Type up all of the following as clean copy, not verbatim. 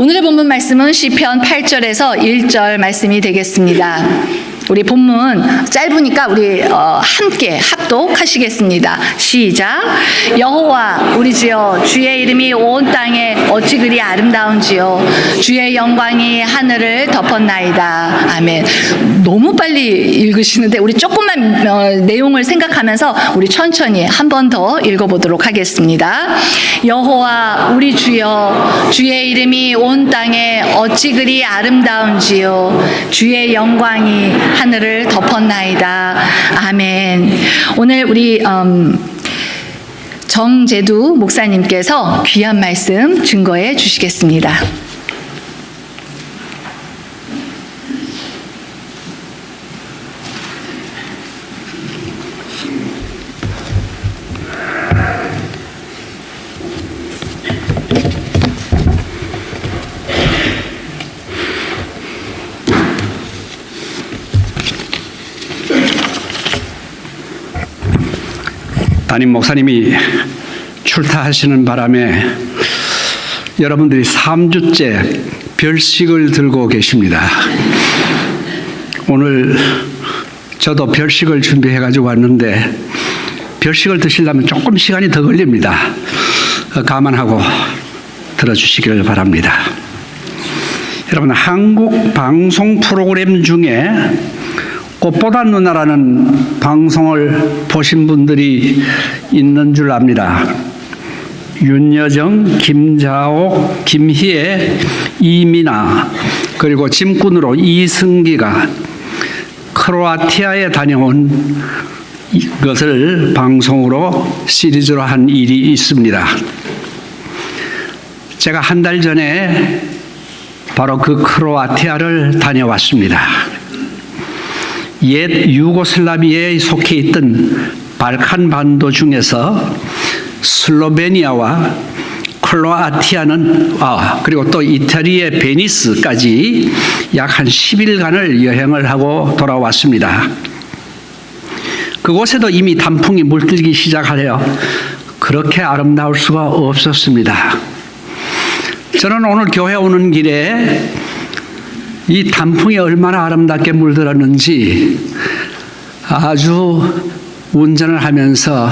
오늘의 본문 말씀은 시편 8절에서 1절 말씀이 되겠습니다. 우리 본문 짧으니까 우리 함께 합독하시겠습니다. 시작. 여호와 우리 주여, 주의 이름이 온 땅에 어찌 그리 아름다운지요. 주의 영광이 하늘을 덮었나이다. 아멘. 너무 빨리 읽으시는데 우리 조금만 내용을 생각하면서 우리 천천히 한 번 더 읽어보도록 하겠습니다. 여호와 우리 주여, 주의 이름이 온 땅에 어찌 그리 아름다운지요. 주의 영광이 하늘을 덮었나이다. 아멘. 오늘 우리 정재두 목사님께서 귀한 말씀 증거해 주시겠습니다. 담임 목사님이 출타하시는 바람에 여러분들이 3주째 별식을 들고 계십니다. 오늘 저도 별식을 준비해가지고 왔는데 별식을 드시려면 조금 시간이 더 걸립니다. 감안하고 들어주시기를 바랍니다. 여러분, 한국 방송 프로그램 중에 꽃보다 누나라는 방송을 보신 분들이 있는 줄 압니다. 윤여정, 김자옥, 김희애, 이민아, 그리고 짐꾼으로 이승기가 크로아티아에 다녀온 것을 방송으로 시리즈로 한 일이 있습니다. 제가 한 달 전에 바로 그 크로아티아를 다녀왔습니다. 옛 유고슬라비아에 속해 있던 발칸 반도 중에서 슬로베니아와 크로아티아는 그리고 또 이태리의 베니스까지 약 한 10일간을 여행을 하고 돌아왔습니다. 그곳에도 이미 단풍이 물들기 시작하여 그렇게 아름다울 수가 없었습니다. 저는 오늘 교회 오는 길에 이 단풍이 얼마나 아름답게 물들었는지 아주 운전을 하면서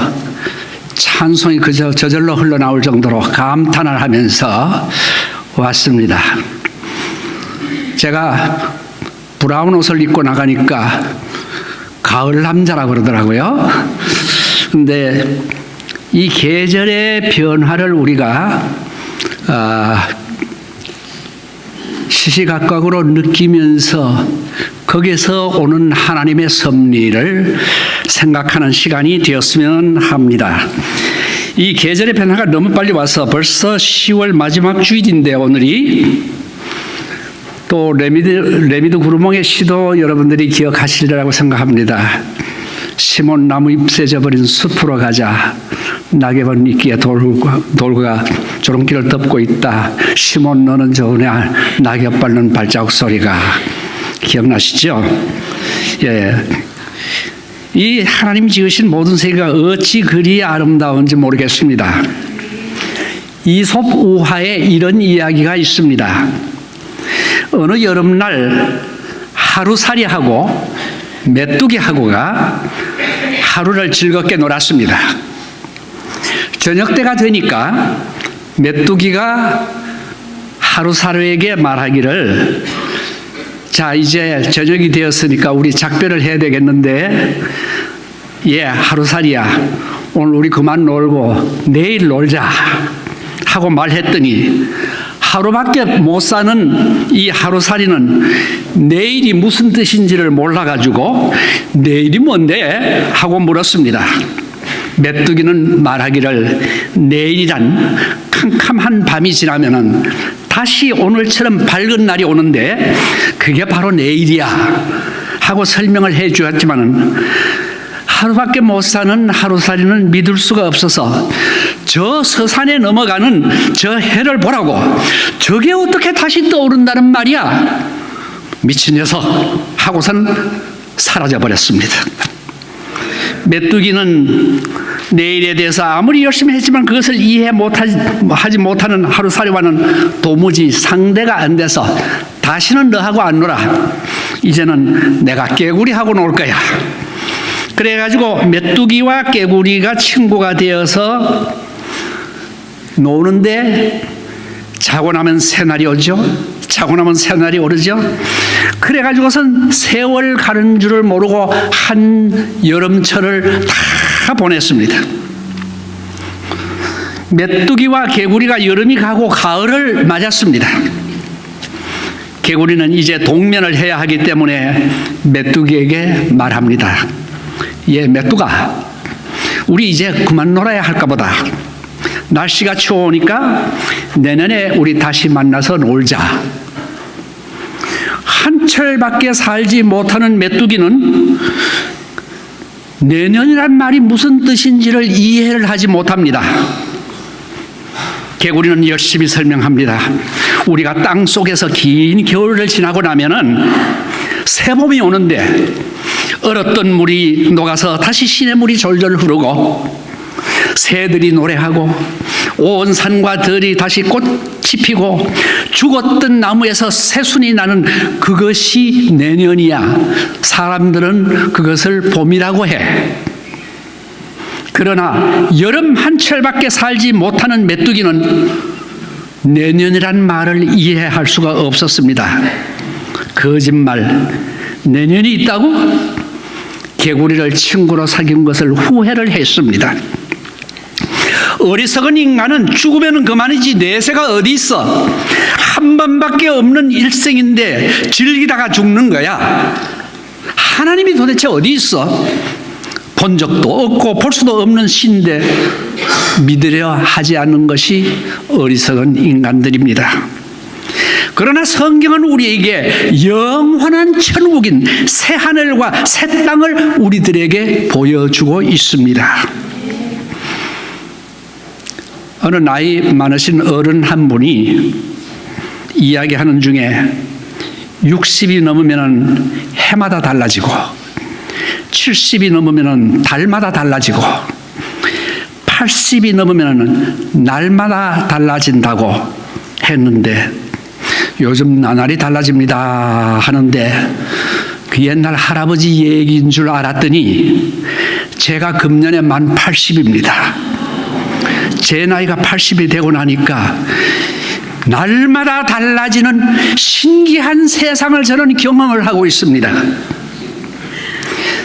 찬송이 그저 저절로 흘러나올 정도로 감탄을 하면서 왔습니다. 제가 브라운 옷을 입고 나가니까 가을 남자라고 그러더라고요. 근데 이 계절의 변화를 우리가 시시각각으로 느끼면서 거기서 오는 하나님의 섭리를 생각하는 시간이 되었으면 합니다. 이 계절의 변화가 너무 빨리 와서 벌써 10월 마지막 주일인데 오늘이 또 레미드 구르몽의 시도 여러분들이 기억하시리라고 생각합니다. 시몬 나무 잎새 져버린 숲으로 가자. 낙엽은 있기에 돌과 조롱길을 덮고 있다. 시몬 너는 좋으냐. 낙엽 밟는 발자국 소리가. 기억나시죠? 예. 이 하나님 지으신 모든 세계가 어찌 그리 아름다운지 모르겠습니다. 이솝 우화에 이런 이야기가 있습니다. 어느 여름날 하루살이하고 메뚜기하고가 하루를 즐겁게 놀았습니다. 저녁 때가 되니까 메뚜기가 하루살이에게 말하기를, 자, 이제 저녁이 되었으니까 우리 작별을 해야 되겠는데, 예, 하루살이야, 오늘 우리 그만 놀고 내일 놀자 하고 말했더니 하루밖에 못 사는 이 하루살이는 내일이 무슨 뜻인지를 몰라가지고 내일이 뭔데? 하고 물었습니다. 메뚜기는 말하기를, 내일이란 캄캄한 밤이 지나면은 다시 오늘처럼 밝은 날이 오는데 그게 바로 내일이야 하고 설명을 해 주었지만은 하루밖에 못 사는 하루살이는 믿을 수가 없어서 저 서산에 넘어가는 저 해를 보라고, 저게 어떻게 다시 떠오른다는 말이야, 미친 녀석 하고선 사라져 버렸습니다. 메뚜기는 내일에 대해서 아무리 열심히 했지만 그것을 하지 못하는 하루살이와는 도무지 상대가 안 돼서 다시는 너하고 안 놀아. 이제는 내가 깨구리하고 놀 거야. 그래가지고 메뚜기와 깨구리가 친구가 되어서 노는데 자고 나면 새날이 오죠. 자고 나면 새날이 오르죠. 그래가지고선 세월 가는 줄을 모르고 한 여름철을 다 보냈습니다. 메뚜기와 개구리가 여름이 가고 가을을 맞았습니다. 개구리는 이제 동면을 해야 하기 때문에 메뚜기에게 말합니다. 예, 메뚜가, 우리 이제 그만 놀아야 할까 보다. 날씨가 추우니까 내년에 우리 다시 만나서 놀자. 한철밖에 살지 못하는 메뚜기는 내년이란 말이 무슨 뜻인지를 이해를 하지 못합니다. 개구리는 열심히 설명합니다. 우리가 땅 속에서 긴 겨울을 지나고 나면은 새봄이 오는데 얼었던 물이 녹아서 다시 시냇물이 졸졸 흐르고 새들이 노래하고 온 산과 들이 다시 꽃이 피고 죽었던 나무에서 새순이 나는 그것이 내년이야. 사람들은 그것을 봄이라고 해. 그러나 여름 한철밖에 살지 못하는 메뚜기는 내년이란 말을 이해할 수가 없었습니다. 거짓말, 내년이 있다고? 개구리를 친구로 사귄 것을 후회를 했습니다. 어리석은 인간은 죽으면 그만이지 내세가 어디 있어. 한 번밖에 없는 일생인데 즐기다가 죽는 거야. 하나님이 도대체 어디 있어? 본 적도 없고 볼 수도 없는 신인데 믿으려 하지 않는 것이 어리석은 인간들입니다. 그러나 성경은 우리에게 영원한 천국인 새 하늘과 새 땅을 우리들에게 보여주고 있습니다. 어느 나이 많으신 어른 한 분이 이야기하는 중에 60이 넘으면 해마다 달라지고 70이 넘으면 달마다 달라지고 80이 넘으면 날마다 달라진다고 했는데 요즘 나날이 달라집니다 하는데 그 옛날 할아버지 얘기인 줄 알았더니 제가 금년에 만 80입니다. 제 나이가 80이 되고 나니까 날마다 달라지는 신기한 세상을 저는 경험을 하고 있습니다.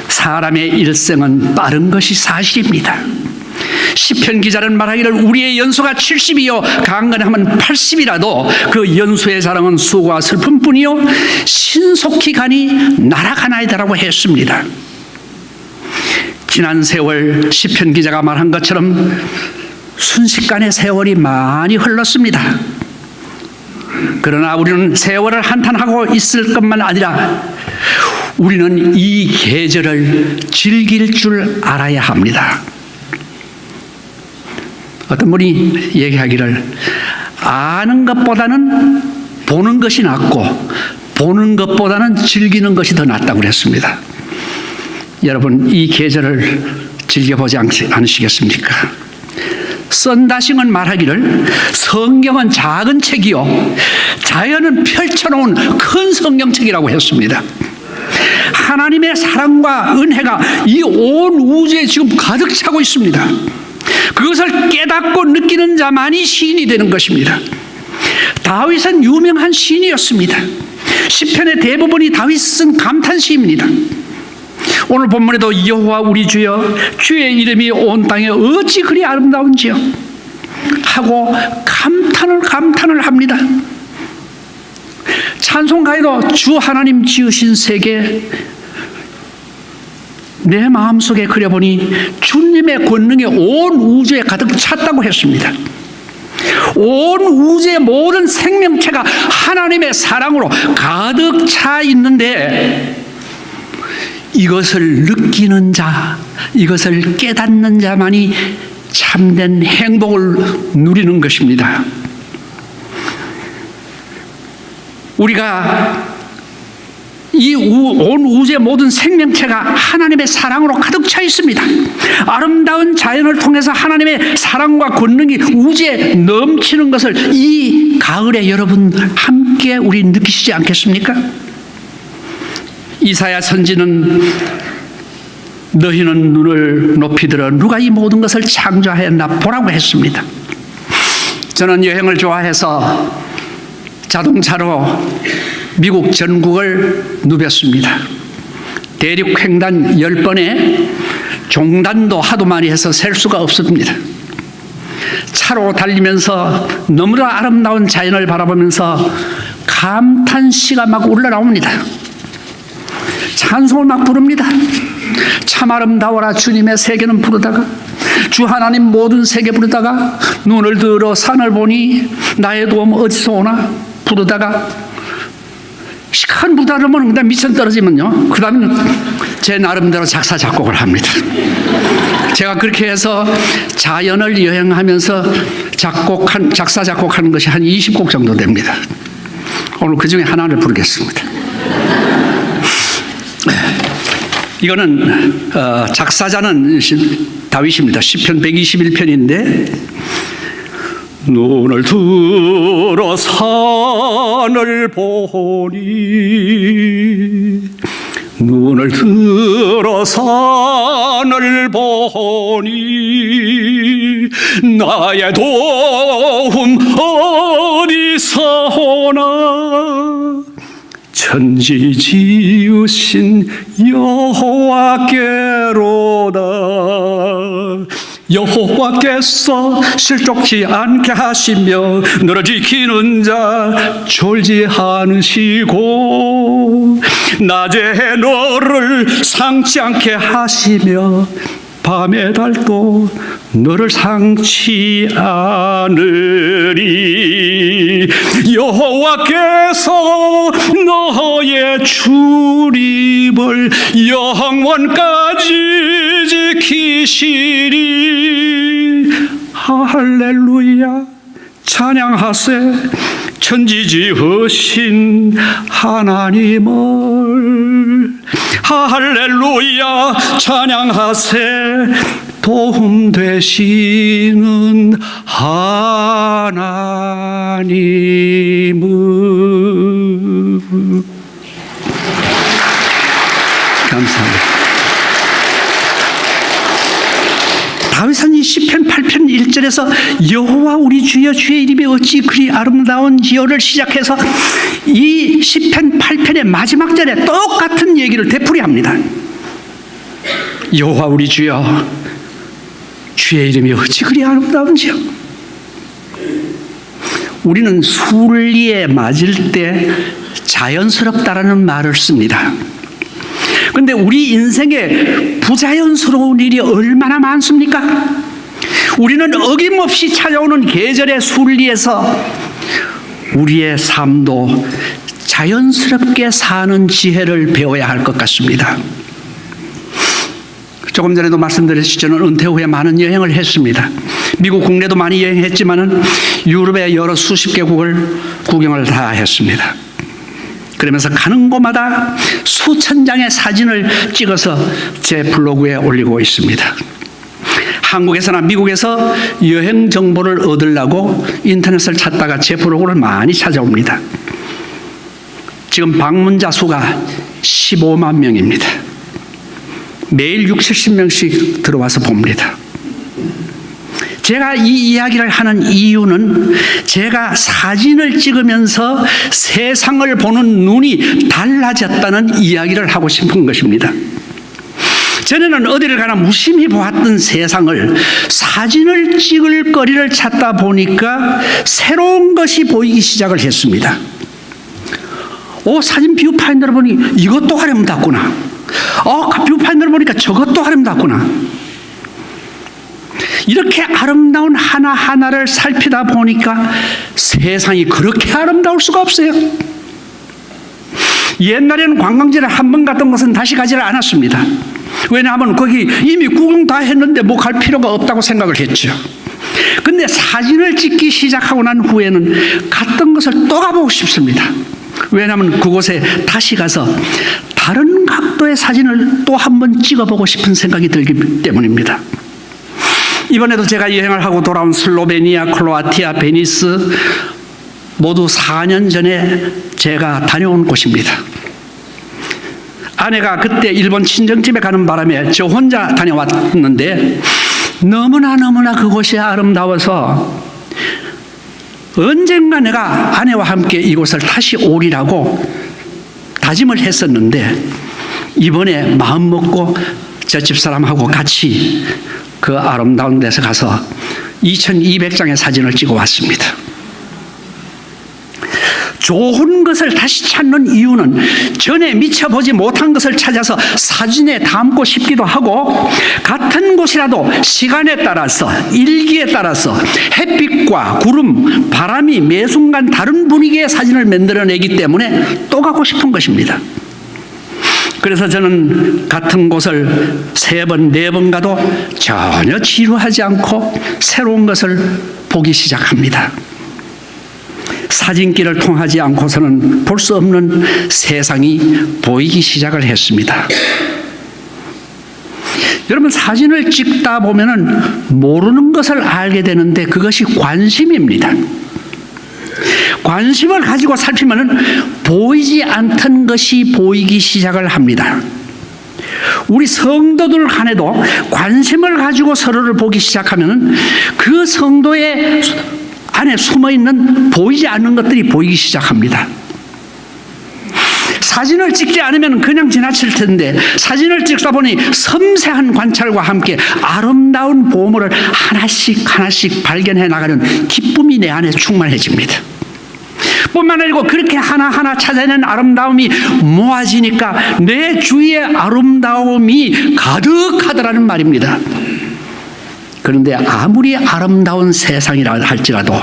사람의 일생은 빠른 것이 사실입니다. 시편 기자는 말하기를 우리의 연수가 70이요 강건하면 80이라도 그 연수의 자랑은 수고와 슬픔뿐이요 신속히 가니 날아가나이다라고 했습니다. 지난 세월 시편 기자가 말한 것처럼 순식간에 세월이 많이 흘렀습니다. 그러나 우리는 세월을 한탄하고 있을 것만 아니라 우리는 이 계절을 즐길 줄 알아야 합니다. 어떤 분이 얘기하기를 아는 것보다는 보는 것이 낫고 보는 것보다는 즐기는 것이 더 낫다고 그랬습니다. 여러분 이 계절을 즐겨보지 않으시겠습니까? 썬다싱은 말하기를 성경은 작은 책이요 자연은 펼쳐놓은 큰 성경책이라고 했습니다. 하나님의 사랑과 은혜가 이 온 우주에 지금 가득 차고 있습니다. 그것을 깨닫고 느끼는 자만이 시인이 되는 것입니다. 다윗은 유명한 시인이었습니다. 시편의 대부분이 다윗이 쓴 감탄시입니다. 오늘 본문에도 여호와 우리 주여 주의 이름이 온 땅에 어찌 그리 아름다운지요 하고 감탄을 합니다. 찬송가에도 주 하나님 지으신 세계 내 마음속에 그려보니 주님의 권능이 온 우주에 가득 찼다고 했습니다. 온 우주의 모든 생명체가 하나님의 사랑으로 가득 차 있는데 이것을 느끼는 자, 이것을 깨닫는 자만이 참된 행복을 누리는 것입니다. 우리가 온 우주의 모든 생명체가 하나님의 사랑으로 가득 차 있습니다. 아름다운 자연을 통해서 하나님의 사랑과 권능이 우주에 넘치는 것을 이 가을에 여러분 함께 우리 느끼시지 않겠습니까? 이사야 선지는 너희는 눈을 높이 들어 누가 이 모든 것을 창조하였나 보라고 했습니다. 저는 여행을 좋아해서 자동차로 미국 전국을 누볐습니다. 대륙 횡단 10번에 종단도 하도 많이 해서 셀 수가 없습니다. 차로 달리면서 너무나 아름다운 자연을 바라보면서 감탄시가 막 올라나옵니다. 찬송을 막 부릅니다. 참 아름다워라 주님의 세계는 부르다가 주 하나님 모든 세계 부르다가 눈을 들어 산을 보니 나의 도움 어디서 오나 부르다가 시간 부르다면 그다음 미천 떨어지면요. 그 다음에 제 나름대로 작사 작곡을 합니다. 제가 그렇게 해서 자연을 여행하면서 작사 작곡하는 것이 한 20곡 정도 됩니다. 오늘 그 중에 하나를 부르겠습니다. 이거는 작사자는 다윗입니다. 시편 121편인데 눈을 들어 산을 보니 눈을 들어 산을 보니 나의 도움 어디서 오나 천지 지으신 여호와께로다. 여호와께서 실족지 않게 하시며 너를 지키는 자 졸지 않으시고 낮에 너를 상치 않게 하시며 밤의 달도 너를 상치 않으리. 여호와께서 너의 출입을 영원까지 지키시리. 할렐루야 찬양하세 천지 지으신 하나님을. 할렐루야 찬양하세 도움 되시는 하나님을. 감사합니다. 다윗은 이 시편 8편 1절에서 여호와 우리 주여 주의 이름이 어찌 그리 아름다운지요를 시작해서 이 시편 8편의 마지막 절에 똑같은 얘기를 되풀이합니다. 여호와 우리 주여 주의 이름이 어찌 그리 아름다운지요. 우리는 순리에 맞을 때 자연스럽다라는 말을 씁니다. 그런데 우리 인생에 부자연스러운 일이 얼마나 많습니까? 우리는 어김없이 찾아오는 계절의 순리에서 우리의 삶도 자연스럽게 사는 지혜를 배워야 할 것 같습니다. 조금 전에도 말씀드렸듯이 저는 은퇴 후에 많은 여행을 했습니다. 미국 국내도 많이 여행했지만은 유럽의 여러 수십 개국을 구경을 다 했습니다. 그러면서 가는 곳마다 수천 장의 사진을 찍어서 제 블로그에 올리고 있습니다. 한국에서나 미국에서 여행 정보를 얻으려고 인터넷을 찾다가 제 블로그를 많이 찾아옵니다. 지금 방문자 수가 15만 명입니다. 매일 60, 70명씩 들어와서 봅니다. 제가 이 이야기를 하는 이유는 제가 사진을 찍으면서 세상을 보는 눈이 달라졌다는 이야기를 하고 싶은 것입니다. 전에는 어디를 가나 무심히 보았던 세상을 사진을 찍을 거리를 찾다 보니까 새로운 것이 보이기 시작을 했습니다. 사진 뷰파인더를 보니 이것도 아름답구나. 뷰파인더를 보니까 저것도 아름답구나. 이렇게 아름다운 하나하나를 살피다 보니까 세상이 그렇게 아름다울 수가 없어요. 옛날에는 관광지를 한 번 갔던 것은 다시 가지를 않았습니다. 왜냐하면 거기 이미 구경 다 했는데 뭐 갈 필요가 없다고 생각을 했죠. 근데 사진을 찍기 시작하고 난 후에는 갔던 것을 또 가보고 싶습니다. 왜냐하면 그곳에 다시 가서 다른 각도의 사진을 또 한 번 찍어보고 싶은 생각이 들기 때문입니다. 이번에도 제가 여행을 하고 돌아온 슬로베니아, 크로아티아, 베니스 모두 4년 전에 제가 다녀온 곳입니다. 아내가 그때 일본 친정집에 가는 바람에 저 혼자 다녀왔는데 너무나 그곳이 아름다워서 언젠가 내가 아내와 함께 이곳을 다시 오리라고 다짐을 했었는데 이번에 마음 먹고 저 집사람하고 같이 그 아름다운 데서 가서 2200장의 사진을 찍어 왔습니다. 좋은 것을 다시 찾는 이유는 전에 미처 보지 못한 것을 찾아서 사진에 담고 싶기도 하고 같은 곳이라도 시간에 따라서 일기에 따라서 햇빛과 구름, 바람이 매 순간 다른 분위기의 사진을 만들어내기 때문에 또 가고 싶은 것입니다. 그래서 저는 같은 곳을 3번, 4번 가도 전혀 지루하지 않고 새로운 것을 보기 시작합니다. 사진기를 통하지 않고서는 볼 수 없는 세상이 보이기 시작을 했습니다. 여러분, 사진을 찍다 보면은 모르는 것을 알게 되는데 그것이 관심입니다. 관심을 가지고 살피면은 보이지 않던 것이 보이기 시작을 합니다. 우리 성도들 간에도 관심을 가지고 서로를 보기 시작하면은 그 성도의 안에 숨어있는 보이지 않는 것들이 보이기 시작합니다. 사진을 찍지 않으면 그냥 지나칠 텐데 사진을 찍다 보니 섬세한 관찰과 함께 아름다운 보물을 하나씩 발견해 나가는 기쁨이 내 안에 충만해집니다. 뿐만 아니고 그렇게 하나하나 찾아내는 아름다움이 모아지니까 내 주위에 아름다움이 가득하더라는 말입니다. 그런데 아무리 아름다운 세상이라 할지라도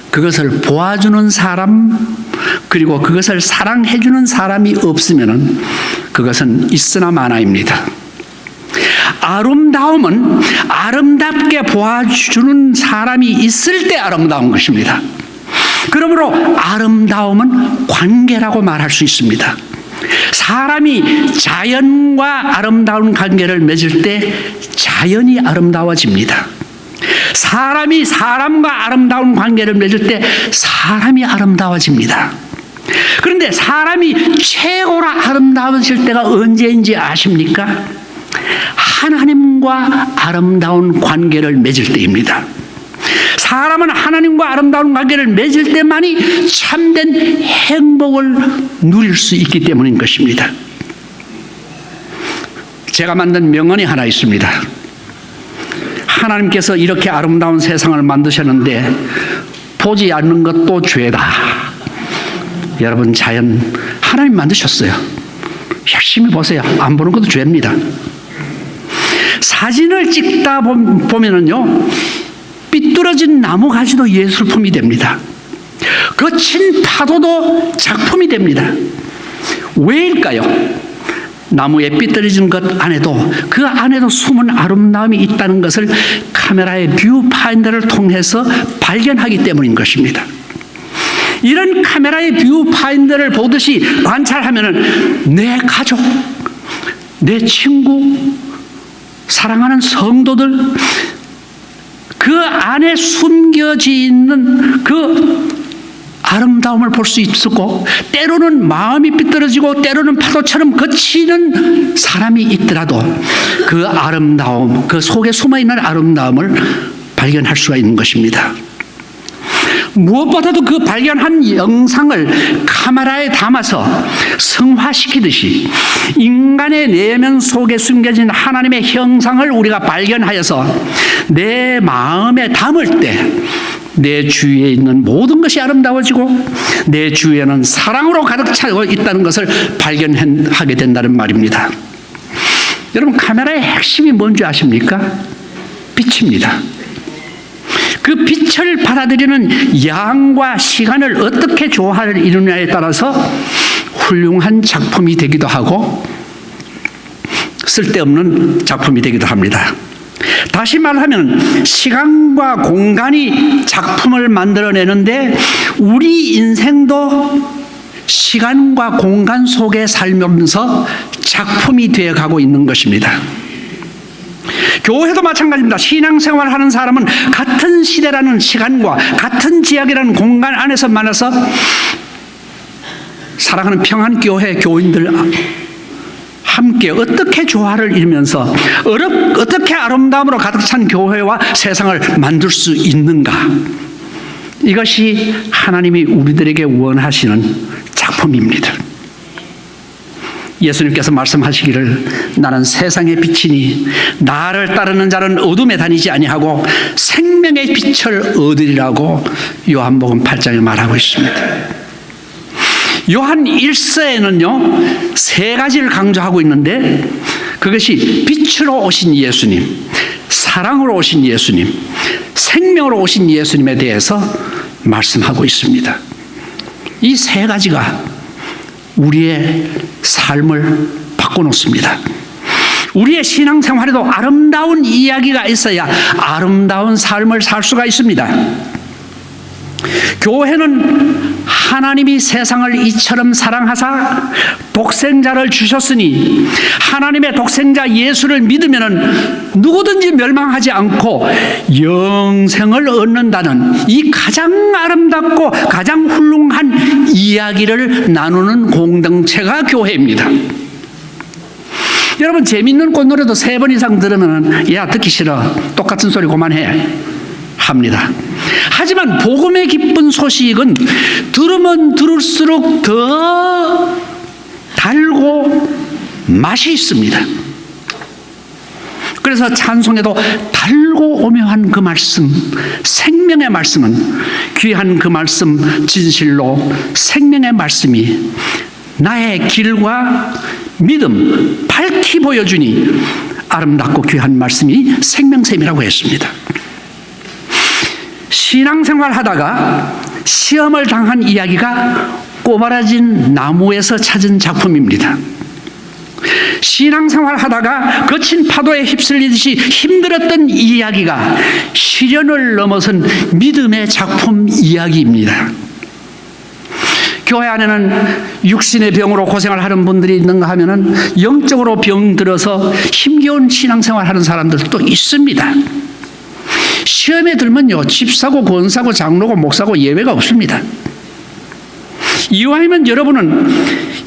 그것을 보아주는 사람 그리고 그것을 사랑해주는 사람이 없으면 그것은 있으나 마나입니다. 아름다움은 아름답게 보아주는 사람이 있을 때 아름다운 것입니다. 그러므로 아름다움은 관계라고 말할 수 있습니다. 사람이 자연과 아름다운 관계를 맺을 때 자연이 아름다워집니다. 사람이 사람과 아름다운 관계를 맺을 때 사람이 아름다워집니다. 그런데 사람이 최고로 아름다워질 때가 언제인지 아십니까? 하나님과 아름다운 관계를 맺을 때입니다. 사람은 하나님과 아름다운 관계를 맺을 때만이 참된 행복을 누릴 수 있기 때문인 것입니다. 제가 만든 명언이 하나 있습니다. 하나님께서 이렇게 아름다운 세상을 만드셨는데 보지 않는 것도 죄다. 여러분, 자연 하나님 만드셨어요. 열심히 보세요. 안 보는 것도 죄입니다. 사진을 찍다 보면은요, 삐뚤어진 나무 가지도 예술품이 됩니다. 거친 파도도 작품이 됩니다. 왜일까요? 나무에 삐뚤어진 것 안에도 그 안에도 숨은 아름다움이 있다는 것을 카메라의 뷰파인더를 통해서 발견하기 때문인 것입니다. 이런 카메라의 뷰파인더를 보듯이 관찰하면은 내 가족, 내 친구, 사랑하는 성도들, 그 안에 숨겨져 있는 그 아름다움을 볼 수 있었고, 때로는 마음이 삐뚤어지고 때로는 파도처럼 거치는 사람이 있더라도 그 아름다움, 그 속에 숨어있는 아름다움을 발견할 수가 있는 것입니다. 무엇보다도 그 발견한 영상을 카메라에 담아서 성화시키듯이 인간의 내면 속에 숨겨진 하나님의 형상을 우리가 발견하여서 내 마음에 담을 때 내 주위에 있는 모든 것이 아름다워지고 내 주위에는 사랑으로 가득 차고 있다는 것을 발견하게 된다는 말입니다. 여러분, 카메라의 핵심이 뭔지 아십니까? 빛입니다. 그 빛을 받아들이는 양과 시간을 어떻게 조화이루느냐에 따라서 훌륭한 작품이 되기도 하고 쓸데없는 작품이 되기도 합니다. 다시 말하면 시간과 공간이 작품을 만들어내는데 우리 인생도 시간과 공간 속에 살면서 작품이 되어가고 있는 것입니다. 교회도 마찬가지입니다. 신앙생활 하는 사람은 같은 시대라는 시간과 같은 지역이라는 공간 안에서 만나서 사랑하는 평안교회 교인들 함께 어떻게 조화를 이루면서 어떻게 아름다움으로 가득 찬 교회와 세상을 만들 수 있는가. 이것이 하나님이 우리들에게 원하시는 작품입니다. 예수님께서 말씀하시기를 나는 세상의 빛이니 나를 따르는 자는 어둠에 다니지 아니하고 생명의 빛을 얻으리라고 요한복음 8장에 말하고 있습니다. 요한 1서에는요 3가지를 강조하고 있는데 그것이 빛으로 오신 예수님, 사랑으로 오신 예수님, 생명으로 오신 예수님에 대해서 말씀하고 있습니다. 이 3가지가 우리의 삶을 바꿔놓습니다. 우리의 신앙생활에도 아름다운 이야기가 있어야 아름다운 삶을 살 수가 있습니다. 교회는 하나님이 세상을 이처럼 사랑하사 독생자를 주셨으니 하나님의 독생자 예수를 믿으면 누구든지 멸망하지 않고 영생을 얻는다는 이 가장 아름답고 가장 훌륭한 이야기를 나누는 공동체가 교회입니다. 여러분 재미있는 꽃노래도 3번 이상 들으면 야 듣기 싫어 똑같은 소리 그만해 합니다. 하지만 복음의 기쁜 소식은 들으면 들을수록 더 달고 맛이 있습니다. 그래서 찬송에도 달고 오묘한 그 말씀, 생명의 말씀은 귀한 그 말씀 진실로 생명의 말씀이 나의 길과 믿음 밝히 보여주니 아름답고 귀한 말씀이 생명샘이라고 했습니다. 신앙생활 하다가 시험을 당한 이야기가 꼬바라진 나무에서 찾은 작품입니다. 신앙생활 하다가 거친 파도에 휩쓸리듯이 힘들었던 이야기가 시련을 넘어선 믿음의 작품 이야기입니다. 교회 안에는 육신의 병으로 고생을 하는 분들이 있는가 하면은 영적으로 병들어서 힘겨운 신앙생활 하는 사람들도 있습니다. 시험에 들면요 집사고 권사고 장로고 목사고 예외가 없습니다. 이왕이면 여러분은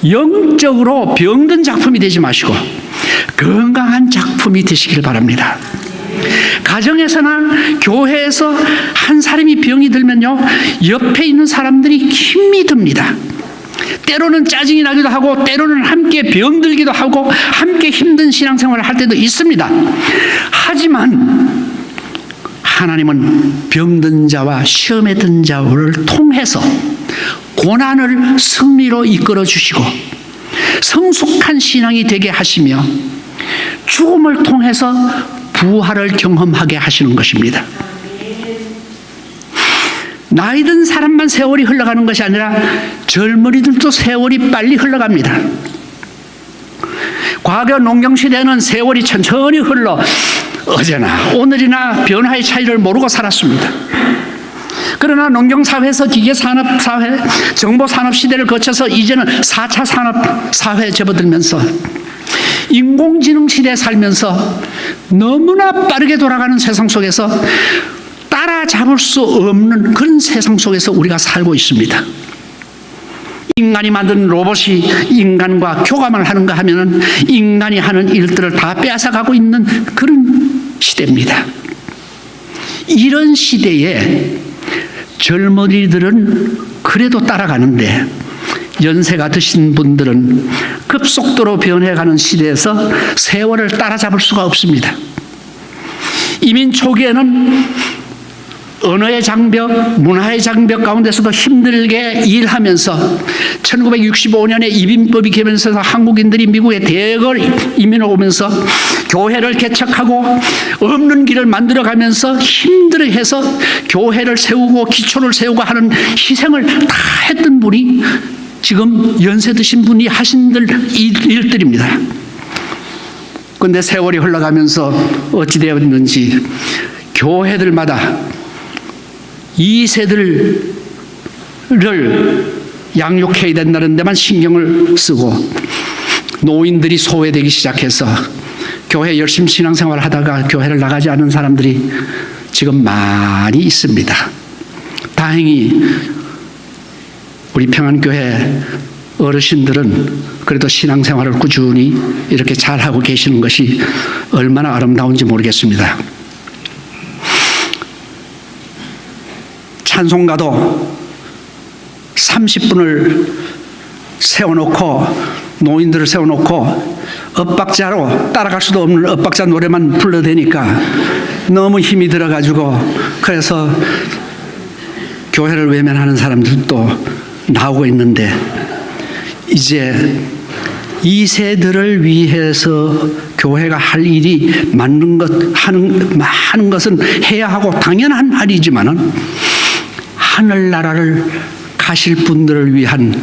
영적으로 병든 작품이 되지 마시고 건강한 작품이 되시길 바랍니다. 가정에서나 교회에서 한 사람이 병이 들면요 옆에 있는 사람들이 힘이 듭니다. 때로는 짜증이 나기도 하고 때로는 함께 병들기도 하고 함께 힘든 신앙생활을 할 때도 있습니다. 하지만 하나님은 병든 자와 시험에 든 자를 통해서 고난을 승리로 이끌어 주시고 성숙한 신앙이 되게 하시며 죽음을 통해서 부활을 경험하게 하시는 것입니다. 나이 든 사람만 세월이 흘러가는 것이 아니라 젊은이들도 세월이 빨리 흘러갑니다. 과거 농경시대는 세월이 천천히 흘러 어제나 오늘이나 변화의 차이를 모르고 살았습니다. 그러나 농경사회에서 기계산업사회, 정보산업시대를 거쳐서 이제는 4차 산업사회에 접어들면서 인공지능 시대에 살면서 너무나 빠르게 돌아가는 세상 속에서 따라잡을 수 없는 그런 세상 속에서 우리가 살고 있습니다. 인간이 만든 로봇이 인간과 교감을 하는가 하면은 인간이 하는 일들을 다 빼앗아가고 있는 그런 시대입니다. 이런 시대에 젊은이들은 그래도 따라가는데 연세가 드신 분들은 급속도로 변해가는 시대에서 세월을 따라잡을 수가 없습니다. 이민 초기에는 언어의 장벽, 문화의 장벽 가운데서도 힘들게 일하면서 1965년에 이민법이 개면서 한국인들이 미국에 대거 이민을 오면서 교회를 개척하고 없는 길을 만들어가면서 힘들어해서 교회를 세우고 기초를 세우고 하는 희생을 다 했던 분이 지금 연세 드신 분이 하신 일들입니다. 그런데 세월이 흘러가면서 어찌 되었는지 교회들마다 2세들을 양육해야 된다는 데만 신경을 쓰고 노인들이 소외되기 시작해서 교회 열심히 신앙생활을 하다가 교회를 나가지 않는 사람들이 지금 많이 있습니다. 다행히 우리 평안교회 어르신들은 그래도 신앙생활을 꾸준히 이렇게 잘하고 계시는 것이 얼마나 아름다운지 모르겠습니다. 찬송가도 30분을 세워놓고 노인들을 세워놓고 엇박자로 따라갈 수도 없는 엇박자 노래만 불러대니까 너무 힘이 들어가지고 그래서 교회를 외면하는 사람들도 나오고 있는데 이제 2세들을 위해서 교회가 할 일이 많은 것은 해야 하고 당연한 일이지만은 하늘나라를 가실 분들을 위한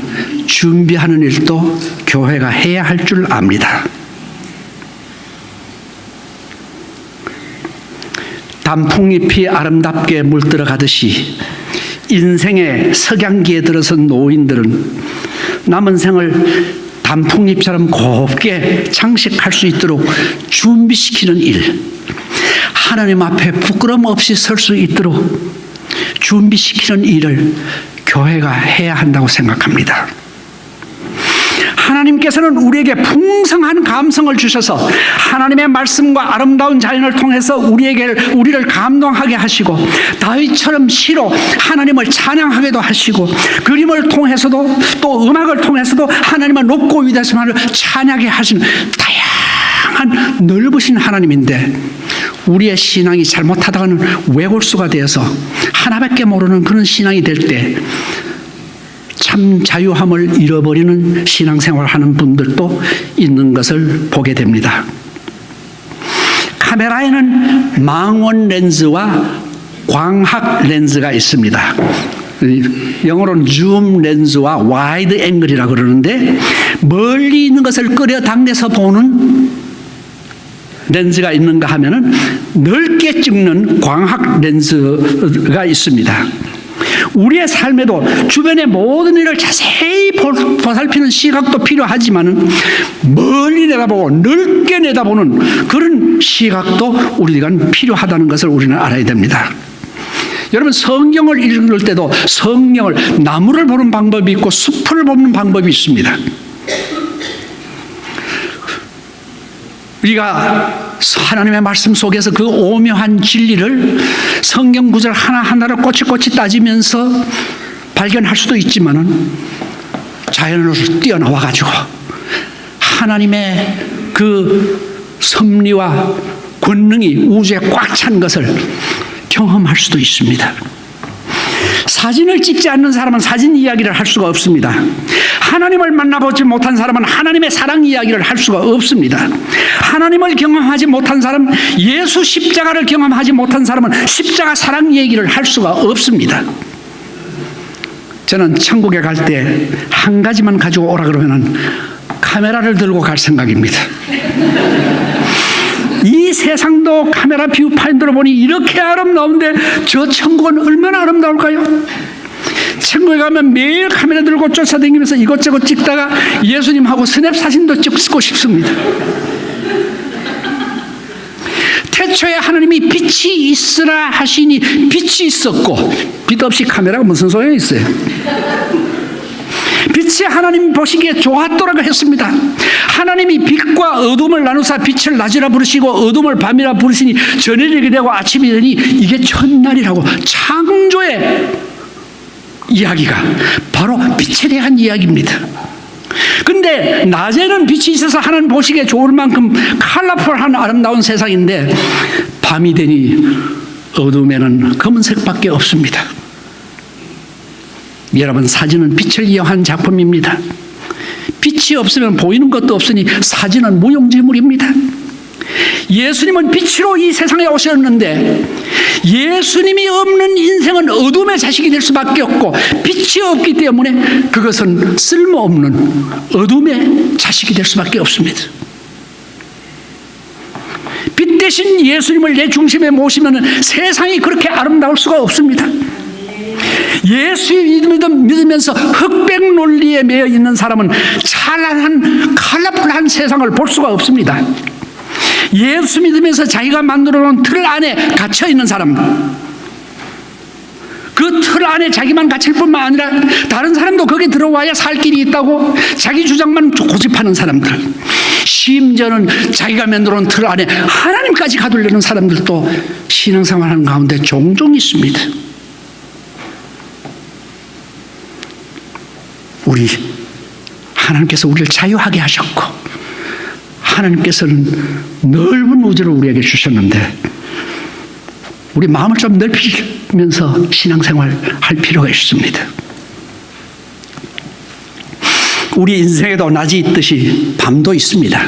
준비하는 일도 교회가 해야 할 줄 압니다. 단풍잎이 아름답게 물들어가듯이 인생의 석양기에 들어선 노인들은 남은 생을 단풍잎처럼 곱게 장식할 수 있도록 준비시키는 일, 하나님 앞에 부끄럼 없이 설 수 있도록 준비시키는 일을 교회가 해야 한다고 생각합니다. 하나님께서는 우리에게 풍성한 감성을 주셔서 하나님의 말씀과 아름다운 자연을 통해서 우리를 감동하게 하시고 다윗처럼 시로 하나님을 찬양하게도 하시고 그림을 통해서도 또 음악을 통해서도 하나님을 높고 위대하심을 찬양하게 하시는 다양한 넓으신 하나님인데 우리의 신앙이 잘못하다가는 외골수가 되어서 하나밖에 모르는 그런 신앙이 될 때 참 자유함을 잃어버리는 신앙생활을 하는 분들도 있는 것을 보게 됩니다. 카메라에는 망원 렌즈와 광학 렌즈가 있습니다. 영어로는 줌 렌즈와 와이드 앵글이라고 그러는데 멀리 있는 것을 끌어당겨서 보는 렌즈가 있는가 하면은 넓게 찍는 광학 렌즈가 있습니다. 우리의 삶에도 주변의 모든 일을 자세히 보살피는 시각도 필요하지만은 멀리 내다보고 넓게 내다보는 그런 시각도 우리가 필요하다는 것을 우리는 알아야 됩니다. 여러분 성경을 읽을 때도 성경을 나무를 보는 방법이 있고 숲을 보는 방법이 있습니다. 우리가 하나님의 말씀 속에서 그 오묘한 진리를 성경 구절 하나하나를 꼬치꼬치 따지면서 발견할 수도 있지만은 자연으로 뛰어나와 가지고 하나님의 그 섭리와 권능이 우주에 꽉 찬 것을 경험할 수도 있습니다. 사진을 찍지 않는 사람은 사진 이야기를 할 수가 없습니다. 하나님을 만나보지 못한 사람은 하나님의 사랑 이야기를 할 수가 없습니다. 하나님을 경험하지 못한 사람, 예수 십자가를 경험하지 못한 사람은 십자가 사랑 얘기를 할 수가 없습니다. 저는 천국에 갈 때 한 가지만 가지고 오라 그러면은 카메라를 들고 갈 생각입니다. 이 세상도 카메라 뷰파인더로 보니 이렇게 아름다운데 저 천국은 얼마나 아름다울까요? 천국에 가면 매일 카메라 들고 쫓아다니면서 이것저것 찍다가 예수님하고 스냅 사진도 찍고 싶습니다. 태초에 하나님이 빛이 있으라 하시니 빛이 있었고 빛 없이 카메라가 무슨 소용이 있어요? 빛이 하나님 보시기에 좋았더라고 했습니다. 하나님이 빛과 어둠을 나누사 빛을 낮이라 부르시고 어둠을 밤이라 부르시니 저녁이 되고 아침이 되니 이게 첫날이라고. 창조의 이야기가 바로 빛에 대한 이야기입니다. 근데 낮에는 빛이 있어서 하나님 보시기에 좋을 만큼 컬러풀한 아름다운 세상인데 밤이 되니 어둠에는 검은색밖에 없습니다. 여러분, 사진은 빛을 이용한 작품입니다. 빛이 없으면 보이는 것도 없으니 사진은 무용지물입니다. 예수님은 빛으로 이 세상에 오셨는데 예수님이 없는 인생은 어둠의 자식이 될 수밖에 없고 빛이 없기 때문에 그것은 쓸모없는 어둠의 자식이 될 수밖에 없습니다. 빛 대신 예수님을 내 중심에 모시면 세상이 그렇게 아름다울 수가 없습니다. 예수 믿으면서 흑백 논리에 매여 있는 사람은 찬란한 컬러풀한 세상을 볼 수가 없습니다. 예수 믿으면서 자기가 만들어 놓은 틀 안에 갇혀 있는 사람, 그 틀 안에 자기만 갇힐 뿐만 아니라 다른 사람도 거기 들어와야 살 길이 있다고 자기 주장만 고집하는 사람들, 심지어는 자기가 만들어 놓은 틀 안에 하나님까지 가두려는 사람들도 신앙생활하는 가운데 종종 있습니다. 하나님께서 우리를 자유하게 하셨고 하나님께서는 넓은 우주를 우리에게 주셨는데 우리 마음을 좀 넓히면서 신앙생활 할 필요가 있습니다. 우리 인생에도 낮이 있듯이 밤도 있습니다.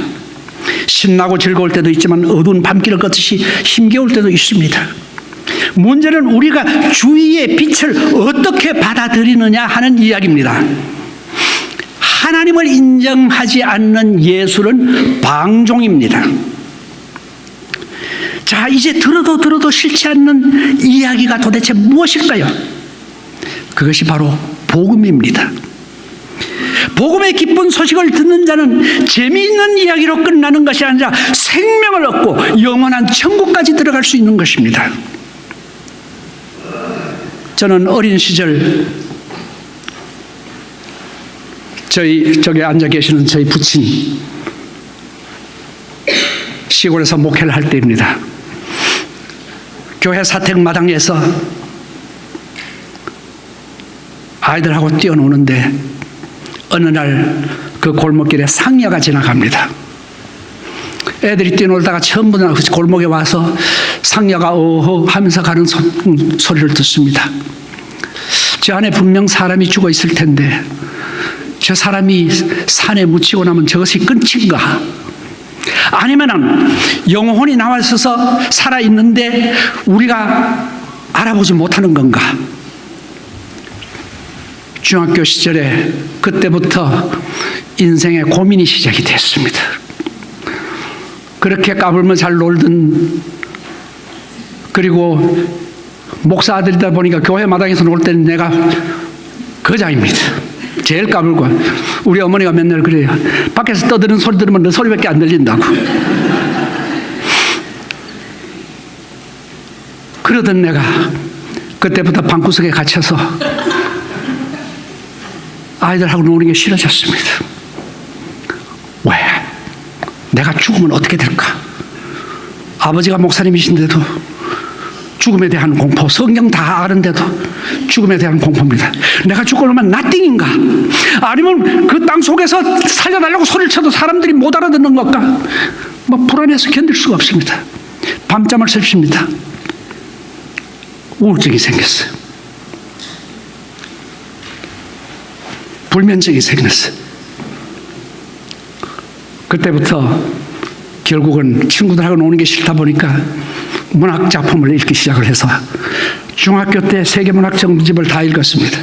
신나고 즐거울 때도 있지만 어두운 밤길을 걷듯이 힘겨울 때도 있습니다. 문제는 우리가 주위의 빛을 어떻게 받아들이느냐 하는 이야기입니다. 하나님을 인정하지 않는 예술은 방종입니다. 자, 이제 들어도 싫지 않는 이야기가 도대체 무엇일까요? 그것이 바로 복음입니다. 복음의 기쁜 소식을 듣는 자는 재미있는 이야기로 끝나는 것이 아니라 생명을 얻고 영원한 천국까지 들어갈 수 있는 것입니다. 저는 어린 시절 저기 앉아 계시는 저희 부친 시골에서 목회를 할 때입니다. 교회 사택 마당에서 아이들하고 뛰어노는데 어느 날 그 골목길에 상여가 지나갑니다. 애들이 뛰어놀다가 전부 다 골목에 와서 상여가 어허 하면서 가는 소리를 듣습니다. 저 안에 분명 사람이 죽어 있을 텐데 저 사람이 산에 묻히고 나면 저것이 끝인가? 아니면은 영혼이 나와 있어서 살아있는데 우리가 알아보지 못하는 건가? 중학교 시절에 그때부터 인생의 고민이 시작이 됐습니다. 그렇게 까불면 잘 놀던, 그리고 목사 아들이다 보니까 교회 마당에서 놀 때는 내가 거장입니다. 제일 까불고. 우리 어머니가 맨날 그래요. 밖에서 떠드는 소리 들으면 너 소리밖에 안 들린다고. 그러던 내가 그때부터 방구석에 갇혀서 아이들하고 노는 게 싫어졌습니다. 왜? 내가 죽으면 어떻게 될까? 아버지가 목사님이신데도 죽음에 대한 공포, 성경 다 아는데도 죽음에 대한 공포입니다. 내가 죽으면 나띵인가? 아니면 그 땅 속에서 살려달라고 소리를 쳐도 사람들이 못 알아듣는 것까? 불안해서 견딜 수가 없습니다. 밤잠을 설칩니다. 우울증이 생겼어요. 불면증이 생겼어요. 그때부터 결국은 친구들하고 노는 게 싫다 보니까 문학 작품을 읽기 시작을 해서 중학교 때 세계문학 전집을 다 읽었습니다.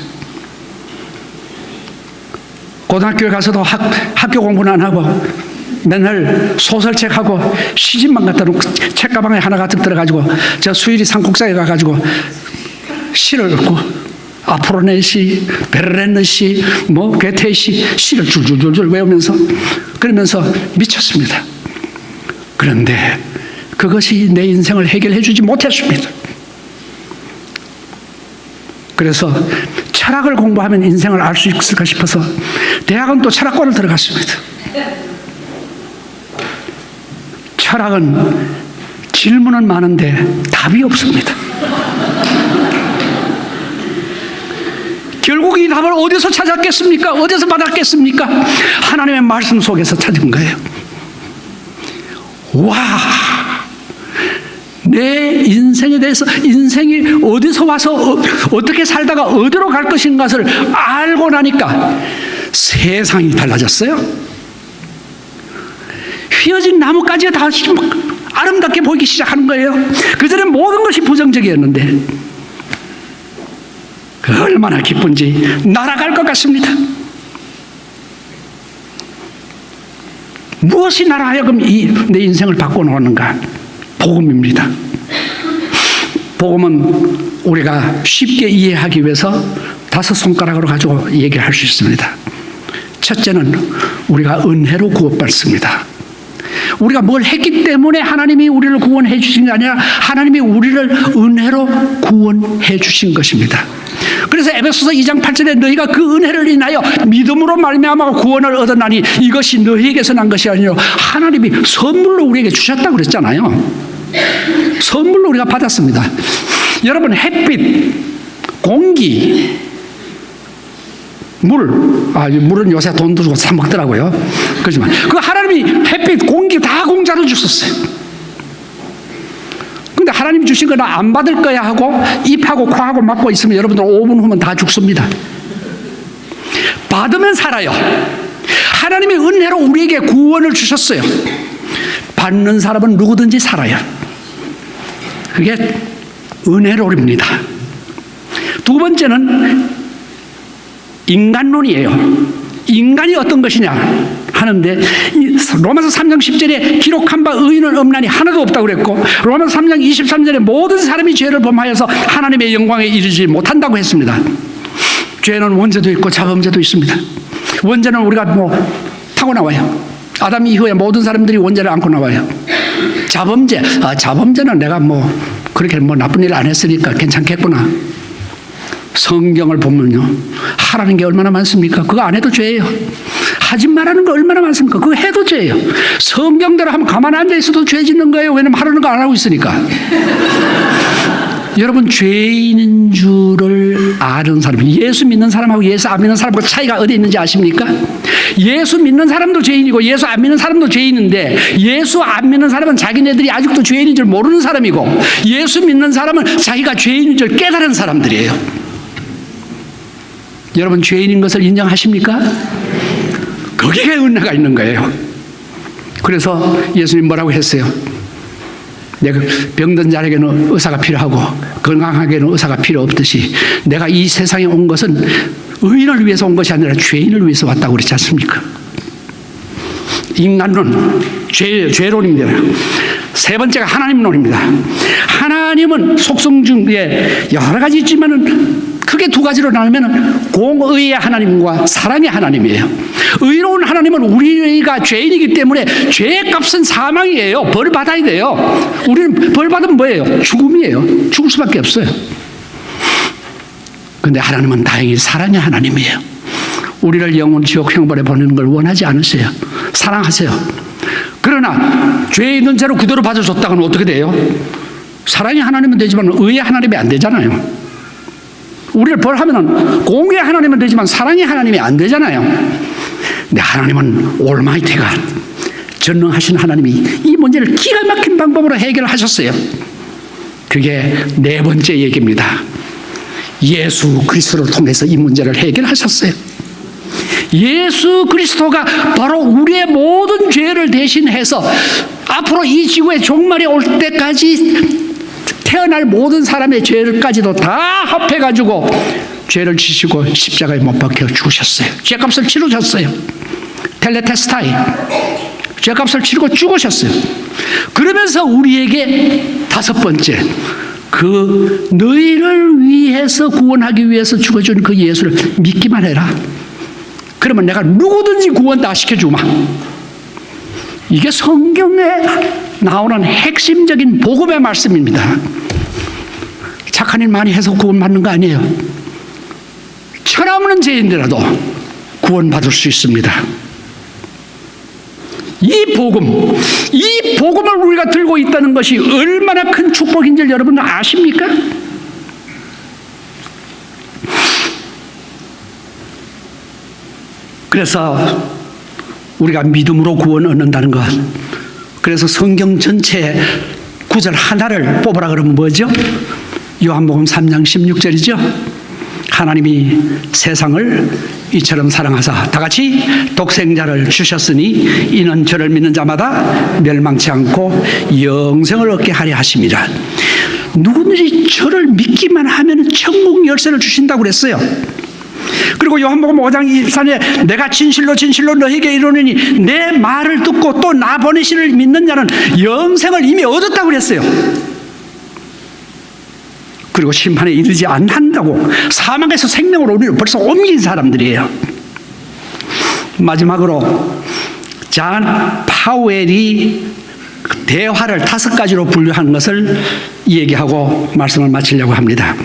고등학교에 가서도 학교 공부는 안 하고 맨날 소설책하고 시집만 갖다 놓고 책가방에 하나 가득 들어가지고 저 수일이 산곡사에 가가지고 시를 읽고 아포로네 시, 베르레느 시, 괴테 시, 시를 줄줄줄줄 외우면서 그러면서 미쳤습니다. 그런데 그것이 내 인생을 해결해 주지 못했습니다. 그래서 철학을 공부하면 인생을 알 수 있을까 싶어서 대학은 또 철학과를 들어갔습니다. 철학은 질문은 많은데 답이 없습니다. 결국 이 답을 어디서 찾았겠습니까? 어디서 받았겠습니까? 하나님의 말씀 속에서 찾은 거예요. 와, 내 인생에 대해서, 인생이 어디서 와서 어떻게 살다가 어디로 갈 것인가를 알고 나니까 세상이 달라졌어요. 휘어진 나뭇가지가 다 아름답게 보이기 시작하는 거예요. 그전에 모든 것이 부정적이었는데 얼마나 기쁜지 날아갈 것 같습니다. 무엇이 나로 하여금 내 인생을 바꿔놓았는가? 복음입니다. 복음은 우리가 쉽게 이해하기 위해서 5손가락으로 가지고 얘기를 할 수 있습니다. 첫째는 우리가 은혜로 구원받습니다. 우리가 뭘 했기 때문에 하나님이 우리를 구원해 주신 게 아니라 하나님이 우리를 은혜로 구원해 주신 것입니다. 그래서 에베소서 2장 8절에 너희가 그 은혜를 인하여 믿음으로 말미암아 구원을 얻었나니 이것이 너희에게서 난 것이 아니라 하나님이 선물로 우리에게 주셨다고 그랬잖아요. 선물로 우리가 받았습니다. 여러분, 햇빛, 공기, 물은 요새 돈 주고 사 먹더라고요. 그렇지만 그 하나님이 햇빛, 공기 다 공짜로 주셨어요. 근데 하나님이 주신 거 나 안 받을 거야 하고 입하고 코하고 막고 있으면 여러분들 5분 후면 다 죽습니다. 받으면 살아요. 하나님의 은혜로 우리에게 구원을 주셨어요. 받는 사람은 누구든지 살아요. 그게 은혜로입니다. 두 번째는 인간론이에요. 인간이 어떤 것이냐 하는데 로마서 3장 10절에 기록한 바 의인은 없나니 하나도 없다고 그랬고 로마서 3장 23절에 모든 사람이 죄를 범하여서 하나님의 영광에 이르지 못한다고 했습니다. 죄는 원죄도 있고 자범죄도 있습니다. 원죄는 우리가 타고 나와요. 아담 이후에 모든 사람들이 원죄를 안고 나와요. 자범죄는 내가 그렇게 나쁜 일 안 했으니까 괜찮겠구나. 성경을 보면요, 하라는 게 얼마나 많습니까? 그거 안 해도 죄예요. 하지 말라는 거 얼마나 많습니까? 그거 해도 죄예요. 성경대로 하면 가만히 앉아 있어도 죄 짓는 거예요. 왜냐면 하라는 거 안 하고 있으니까. 여러분, 죄인인 줄을 아는 사람, 예수 믿는 사람하고 예수 안 믿는 사람하고 차이가 어디 있는지 아십니까? 예수 믿는 사람도 죄인이고 예수 안 믿는 사람도 죄인인데 예수 안 믿는 사람은 자기네들이 아직도 죄인인 줄 모르는 사람이고 예수 믿는 사람은 자기가 죄인인 줄 깨달은 사람들이에요. 여러분, 죄인인 것을 인정하십니까? 거기에 은혜가 있는 거예요. 그래서 예수님 뭐라고 했어요? 내가 병든 자에게는 의사가 필요하고 건강하게는 의사가 필요 없듯이 내가 이 세상에 온 것은 의인을 위해서 온 것이 아니라 죄인을 위해서 왔다고 그랬지 않습니까? 인간론, 죄론입니다. 세 번째가 하나님론입니다. 하나님은 속성 중에 여러 가지 있지만은 크게 두 가지로 나누면 공의의 하나님과 사랑의 하나님이에요. 의로운 하나님은 우리가 죄인이기 때문에 죄의 값은 사망이에요. 벌 받아야 돼요. 우리는 벌 받으면 뭐예요? 죽음이에요. 죽을 수밖에 없어요. 그런데 하나님은 다행히 사랑의 하나님이에요. 우리를 영원 지옥 형벌에 보내는 걸 원하지 않으세요. 사랑하세요. 그러나 죄 있는 죄로 그대로 받아줬다고는 어떻게 돼요? 사랑의 하나님은 되지만 의의 하나님이 안 되잖아요. 우리를 벌하면은 공의의 하나님은 되지만 사랑의 하나님이 안 되잖아요. 근데 하나님은 올마이티가 전능하신 하나님이 이 문제를 기가 막힌 방법으로 해결하셨어요. 그게 네 번째 얘기입니다. 예수 그리스도를 통해서 이 문제를 해결하셨어요. 예수 그리스도가 바로 우리의 모든 죄를 대신해서 앞으로 이 지구의 종말이 올 때까지 태어날 모든 사람의 죄를까지도 다 합해가지고 죄를 지시고 십자가에 못 박혀 죽으셨어요. 죄값을 치르셨어요. 텔레테스타이, 죄값을 치르고 죽으셨어요. 그러면서 우리에게 다섯 번째, 그 너희를 위해서 구원하기 위해서 죽어준 그 예수를 믿기만 해라. 그러면 내가 누구든지 구원 다 시켜주마. 이게 성경에 나오는 핵심적인 복음의 말씀입니다. 착한 일 많이 해서 구원받는 거 아니에요. 천없는 죄인들라도 구원받을 수 있습니다. 이 복음을 우리가 들고 있다는 것이 얼마나 큰 축복인지 여러분 아십니까? 그래서 우리가 믿음으로 구원 얻는다는 것. 그래서 성경 전체 구절 하나를 뽑으라 그러면 뭐죠? 요한복음 3장 16절이죠. 하나님이 세상을 이처럼 사랑하사 다 같이 독생자를 주셨으니 이는 저를 믿는 자마다 멸망치 않고 영생을 얻게 하려 하심이라. 누구든지 저를 믿기만 하면 천국 열쇠를 주신다고 그랬어요. 그리고 요한복음 5장 24절에 내가 진실로 너희에게 이르노니 내 말을 듣고 또 나 보내시를 믿는 자는 영생을 이미 얻었다고 그랬어요. 그리고 심판에 이르지 않는다고 사망에서 생명으로 우리를 벌써 옮긴 사람들이에요. 마지막으로 잔 파웰이 대화를 5가지로 분류한 것을 얘기하고 말씀을 마치려고 합니다.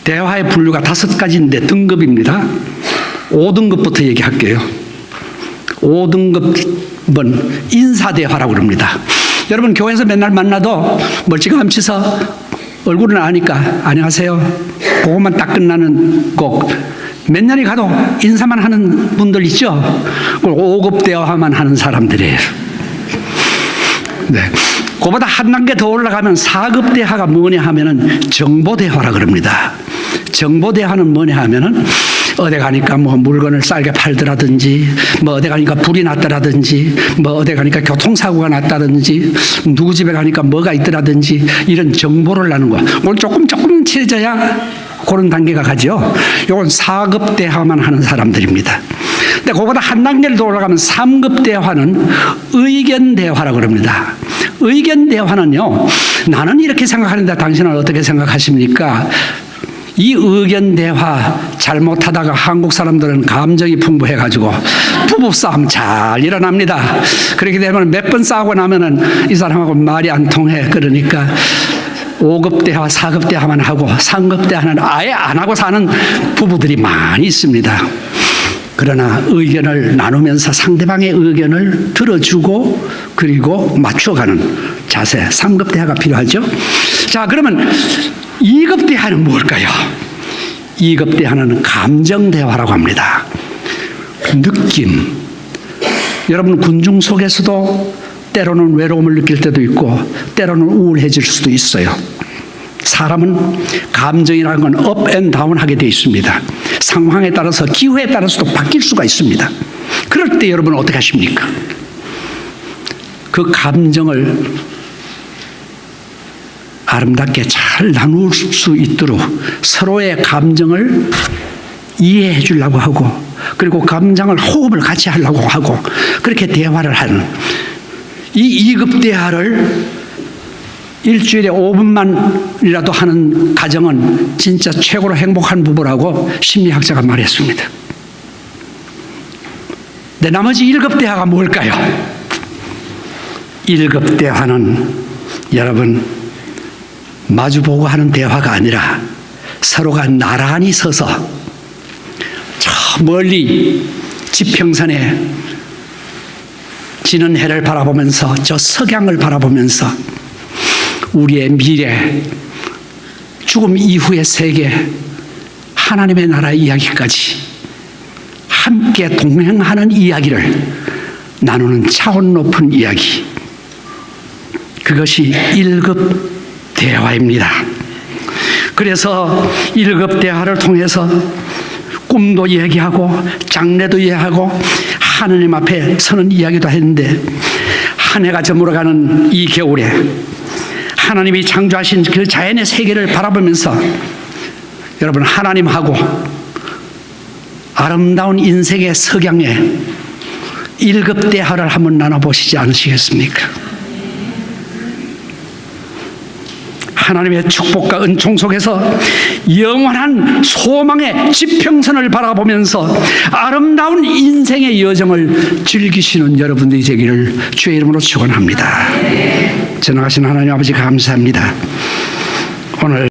대화의 분류가 5가지인데 등급입니다. 5등급부터 얘기할게요. 5등급은 인사대화라고 그럽니다. 여러분 교회에서 맨날 만나도 멀찌감치서 얼굴은 아니까 안녕하세요 그것만 딱 끝나는 곡, 몇 년이 가도 인사만 하는 분들 있죠. 5급 대화만 하는 사람들이에요. 네. 그보다 한 단계 더 올라가면 4급 대화가 뭐냐 하면은 정보 대화라 그럽니다. 정보 대화는 뭐냐 하면은 어디 가니까 뭐 물건을 싸게 팔더라든지, 뭐 어디 가니까 불이 났더라든지, 뭐 어디 가니까 교통사고가 났다든지, 누구 집에 가니까 뭐가 있더라든지, 이런 정보를 나누는 거. 오늘 조금 친해져야 그런 단계가 가죠. 이건 4급 대화만 하는 사람들입니다. 근데 그보다 한 단계를 더 올라가면 3급 대화는 의견 대화라고 그럽니다. 의견 대화는요, 나는 이렇게 생각하는데 당신은 어떻게 생각하십니까? 이 의견 대화 잘못하다가 한국 사람들은 감정이 풍부해가지고 부부싸움 잘 일어납니다. 그렇게 되면 몇 번 싸우고 나면은 이 사람하고 말이 안 통해. 그러니까 5급 대화, 4급 대화만 하고 3급 대화는 아예 안 하고 사는 부부들이 많이 있습니다. 그러나 의견을 나누면서 상대방의 의견을 들어주고 그리고 맞춰가는 자세, 3급 대화가 필요하죠. 자, 그러면 2급 대화는 뭘까요? 2급 대화는 감정 대화라고 합니다. 느낌. 여러분 군중 속에서도 때로는 외로움을 느낄 때도 있고 때로는 우울해질 수도 있어요. 사람은 감정이라는 건 업 앤 다운 하게 되어 있습니다. 상황에 따라서 기후에 따라서도 바뀔 수가 있습니다. 그럴 때 여러분은 어떻게 하십니까? 그 감정을 아름답게 잘 나눌 수 있도록 서로의 감정을 이해해 주려고 하고 그리고 감정을 호흡을 같이 하려고 하고 그렇게 대화를 하는 이 2급 대화를 일주일에 5분만이라도 하는 가정은 진짜 최고로 행복한 부부라고 심리학자가 말했습니다. 근데 나머지 1급 대화가 뭘까요? 1급 대화는 여러분 마주보고 하는 대화가 아니라 서로가 나란히 서서 저 멀리 지평선에 지는 해를 바라보면서 저 석양을 바라보면서 우리의 미래, 죽음 이후의 세계, 하나님의 나라 이야기까지 함께 동행하는 이야기를 나누는 차원 높은 이야기. 그것이 1급 대화입니다. 그래서 1급 대화를 통해서 꿈도 얘기하고 장래도 이야기하고 하느님 앞에 서는 이야기도 했는데 한 해가 저물어가는 이 겨울에 하나님이 창조하신 그 자연의 세계를 바라보면서 여러분 하나님하고 아름다운 인생의 석양에 1급 대화를 한번 나눠보시지 않으시겠습니까? 하나님의 축복과 은총 속에서 영원한 소망의 지평선을 바라보면서 아름다운 인생의 여정을 즐기시는 여러분들이 되기를 주의 이름으로 축원합니다. 전능하신 하나님 아버지 감사합니다. 오늘